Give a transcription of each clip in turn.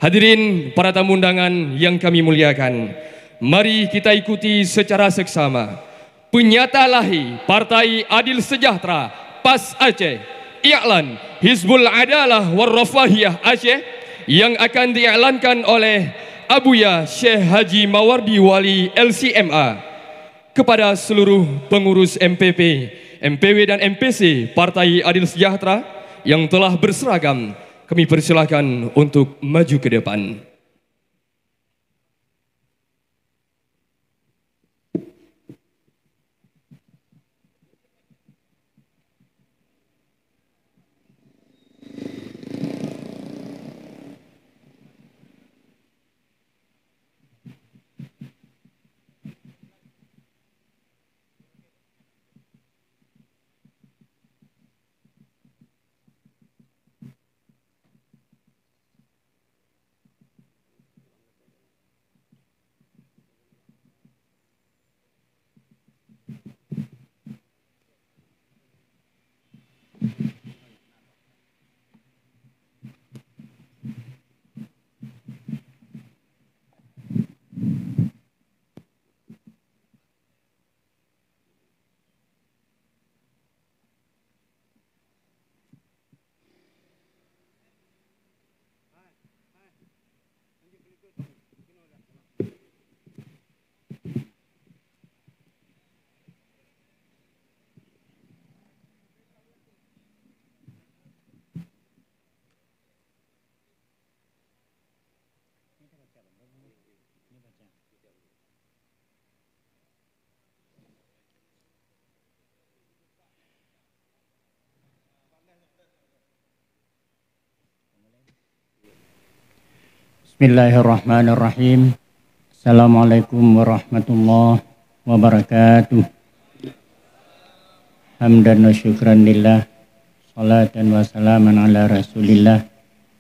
Hadirin para tamu undangan yang kami muliakan, mari kita ikuti secara seksama penyata lahi Partai Adil Sejahtera PAS Aceh, I'lan Hizbul Adalah Warrafahiyah Aceh yang akan diiklankan oleh Abuya Syekh Haji Mawardi Wali LCMA. Kepada seluruh pengurus MPP, MPW dan MPC Partai Adil Sejahtera yang telah berseragam, kami persilakan untuk maju ke depan. Bismillahirrahmanirrahim. Assalamualaikum warahmatullahi wabarakatuh. Hamdan wa syukran lillah, salatan wa salaman ala rasulillah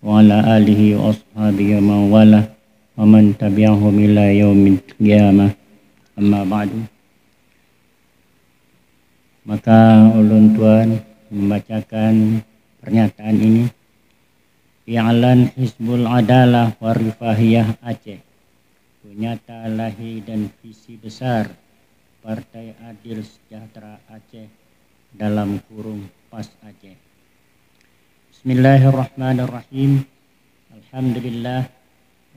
wa ala alihi wa ashabihi wa mawala wa man tabi'ahum ila yaumil qiyamah. Amma ba'du. Maka ulun tuan membacakan pernyataan ini. I'lan Hizbul Adalah Warrafahiyah Aceh, penyata lahi dan visi besar Partai Adil Sejahtera Aceh dalam kurung PAS Aceh. Bismillahirrahmanirrahim. Alhamdulillah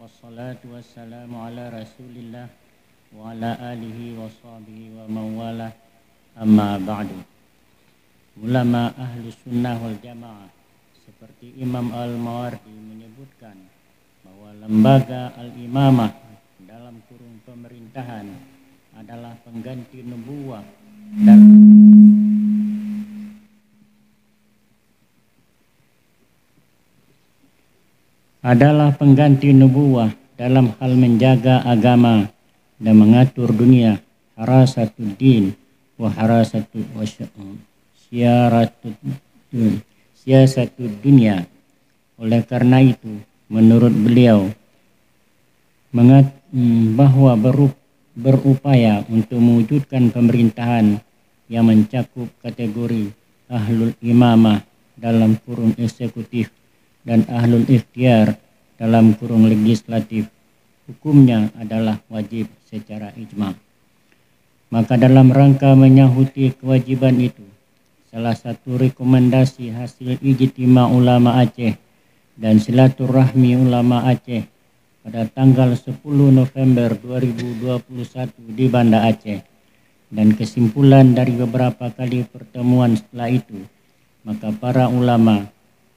wassalatu wassalamu ala rasulillah wa ala alihi wa sahbihi wa mawala. Amma ba'du. Ulama ahlu sunnah wal jamaah seperti Imam Al-Mawardi menyebutkan bahwa lembaga Al-Imamah dalam kurung pemerintahan adalah pengganti nubuwah dalam hal menjaga agama dan mengatur dunia, harasatuddin wa siasatud dunia. Oleh karena itu, menurut beliau bahwa berupaya untuk mewujudkan pemerintahan yang mencakup kategori ahlul imamah dalam kurung eksekutif dan ahlul ikhtiar dalam kurung legislatif, hukumnya adalah wajib secara ijma'. Maka dalam rangka menyahuti kewajiban itu, salah satu rekomendasi hasil ijtima ulama Aceh dan silaturahmi ulama Aceh pada tanggal 10 November 2021 di Banda Aceh, dan kesimpulan dari beberapa kali pertemuan setelah itu, maka para ulama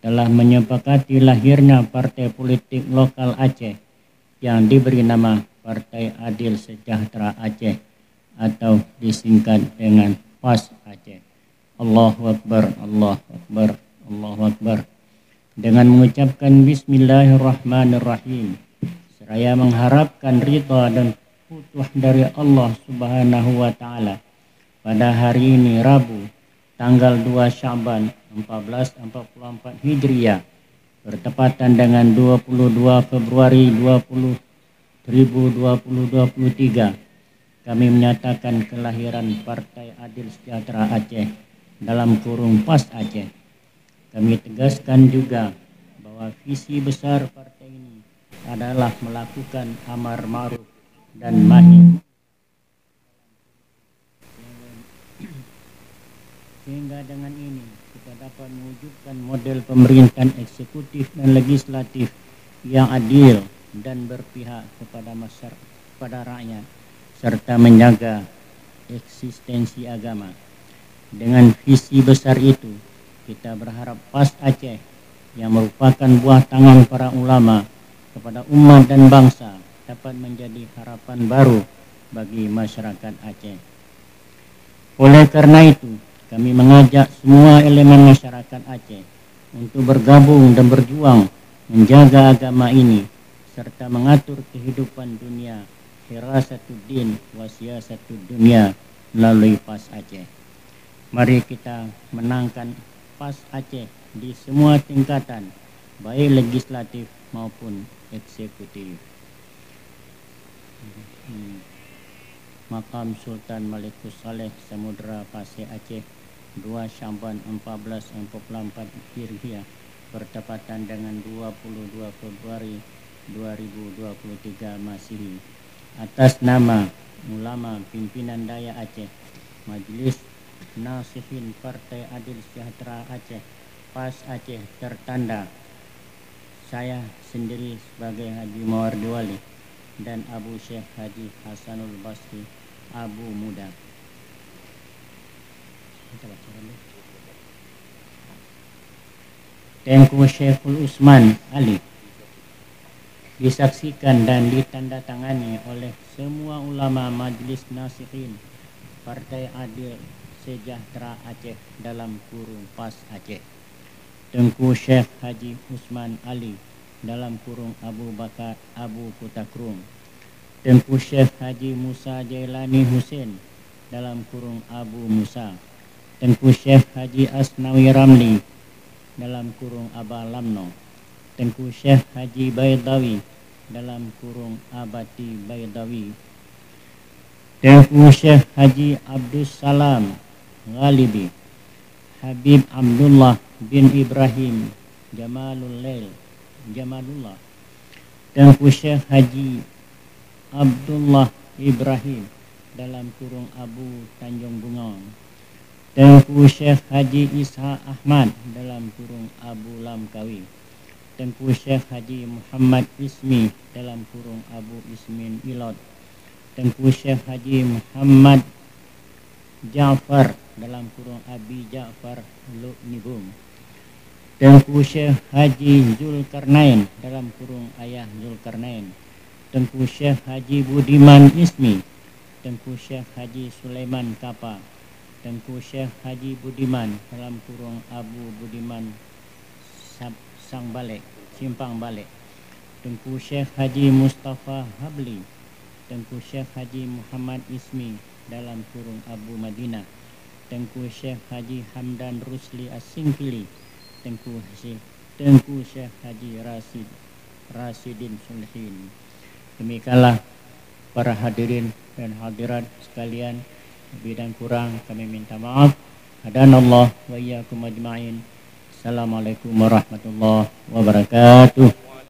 telah menyepakati lahirnya partai politik lokal Aceh yang diberi nama Partai Adil Sejahtera Aceh atau disingkat dengan PAS Aceh. Allahu Akbar, Allahu Akbar, Allahu Akbar. Dengan mengucapkan Bismillahirrahmanirrahim, seraya mengharapkan ridha dan futuh dari Allah Subhanahu wa Ta'ala, pada hari ini Rabu tanggal 2 Sya'ban 1444 Hijriah bertepatan dengan 22 Februari 2023, kami menyatakan kelahiran Partai Adil Sejahtera Aceh dalam kurung PAS Aceh. Kami tegaskan juga bahwa visi besar partai ini adalah melakukan amar ma'ruf dan nahi, sehingga dengan ini kita dapat mewujudkan model pemerintahan eksekutif dan legislatif yang adil dan berpihak kepada masyarakat, kepada rakyat, serta menjaga eksistensi agama. Dengan visi besar itu, kita berharap PAS Aceh yang merupakan buah tangan para ulama kepada umat dan bangsa dapat menjadi harapan baru bagi masyarakat Aceh. Oleh karena itu, kami mengajak semua elemen masyarakat Aceh untuk bergabung dan berjuang menjaga agama ini serta mengatur kehidupan dunia, hirasatuddin wa siyasatud dunia melalui PAS Aceh. Mari kita menangkan PAS Aceh di semua tingkatan, baik legislatif maupun eksekutif. Makam Sultan Malikus Saleh Samudra Pasir Aceh 2 Sya'ban 1444 Hijriah bertepatan dengan 22 Februari 2023 Masihi. Atas nama ulama pimpinan Daya Aceh, Majelis Nasihin Partai Adil Sejahtera Aceh, PAS Aceh tertanda saya sendiri sebagai Haji Mawardi Wali dan Abu Syekh Haji Hasanul Basri Abu Muda. Tengku Syekhul Usman Ali disaksikan dan ditandatangani oleh semua ulama Majelis Nasihin Partai Adil Sejahtera Aceh dalam kurung PAS Aceh. Tengku Syekh Haji Usman Ali dalam kurung Abu Bakar Abu Kutakrung. Tengku Syekh Haji Musa Jailani Hussein dalam kurung Abu Musa. Tengku Syekh Haji Asnawi Ramli dalam kurung Aba Lamno. Tengku Syekh Haji Baidawi dalam kurung Abati Baidawi. Tengku Syekh Haji Abdus Salam Ghalibi, Habib Abdullah bin Ibrahim Jamalullah. Tengku Syekh Haji Abdullah Ibrahim dalam kurung Abu Tanjung Bungong. Tengku Syekh Haji Ishaq Ahmad dalam kurung Abu Lamkawi. Tengku Syekh Haji Muhammad Ismi dalam kurung Abu Ismin Ilot. Tengku Syekh Haji Muhammad Ja'far dalam kurung Abi Ja'far Luknibum. Tengku Syekh Haji Zulkarnain dalam kurung Ayah Zulkarnain. Tengku Syekh Haji Budiman Ismi. Tengku Syekh Haji Sulaiman Kapa. Tengku Syekh Haji Budiman dalam kurung Abu Budiman Simpang Balik. Tengku Syekh Haji Mustafa Habli. Tengku Syekh Haji Muhammad Ismi dalam kurung Abu Madinah. Tengku Syekh Haji Hamdan Rusli As-Singkili. Tengku Syekh Haji Rasidin Sulhin. Demikianlah para hadirin dan hadirat sekalian, lebih dan kurang kami minta maaf. Hadanallah wa iyyakum ajma'in. Assalamualaikum warahmatullahi wabarakatuh.